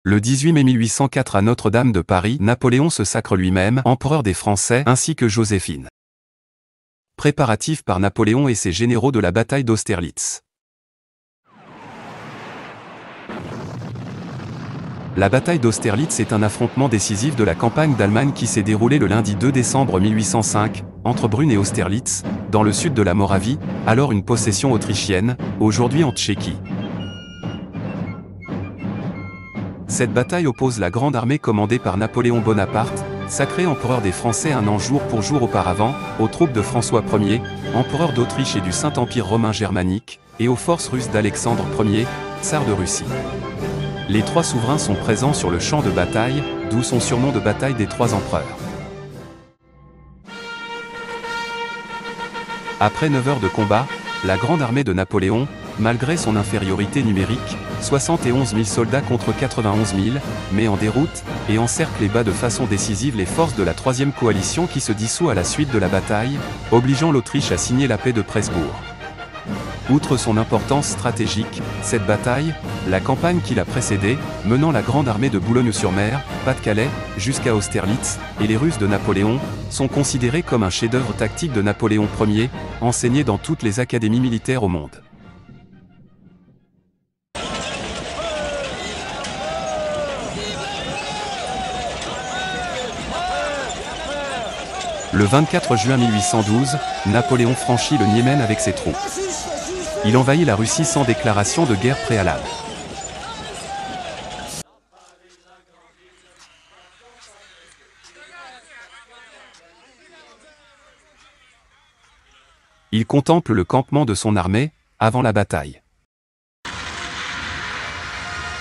Le 18 mai 1804 à Notre-Dame de Paris, Napoléon se sacre lui-même empereur des Français ainsi que Joséphine. Préparatifs par Napoléon et ses généraux de la bataille d'Austerlitz. La bataille d'Austerlitz est un affrontement décisif de la campagne d'Allemagne qui s'est déroulée le lundi 2 décembre 1805, entre Brünn et Austerlitz, dans le sud de la Moravie, alors une possession autrichienne, aujourd'hui en Tchéquie. Cette bataille oppose la grande armée commandée par Napoléon Bonaparte, sacré empereur des Français un an jour pour jour auparavant, aux troupes de François Ier, empereur d'Autriche et du Saint-Empire romain germanique, et aux forces russes d'Alexandre Ier, tsar de Russie. Les trois souverains sont présents sur le champ de bataille, d'où son surnom de bataille des trois empereurs. Après 9 heures de combat, la grande armée de Napoléon, malgré son infériorité numérique, 71 000 soldats contre 91 000, met en déroute, et encercle et bat de façon décisive les forces de la troisième coalition qui se dissout à la suite de la bataille, obligeant l'Autriche à signer la paix de Presbourg. Outre son importance stratégique, cette bataille, la campagne qui l'a précédée, menant la grande armée de Boulogne-sur-Mer, Pas-de-Calais, jusqu'à Austerlitz, et les Russes de Napoléon, sont considérés comme un chef-d'œuvre tactique de Napoléon Ier, enseigné dans toutes les académies militaires au monde. Le 24 juin 1812, Napoléon franchit le Niémen avec ses troupes. Il envahit la Russie sans déclaration de guerre préalable. Il contemple le campement de son armée, avant la bataille.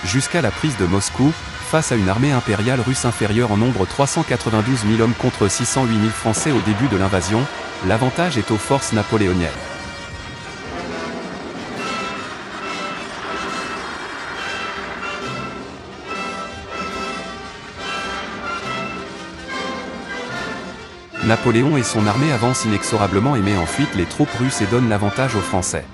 Jusqu'à la prise de Moscou, face à une armée impériale russe inférieure en nombre 392 000 hommes contre 608 000 Français au début de l'invasion, l'avantage est aux forces napoléoniennes. Napoléon et son armée avancent inexorablement et met en fuite les troupes russes et donnent l'avantage aux Français.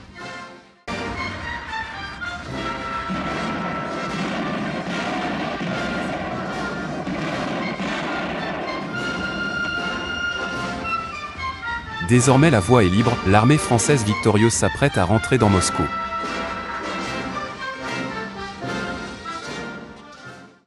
Désormais la voie est libre, l'armée française victorieuse s'apprête à rentrer dans Moscou.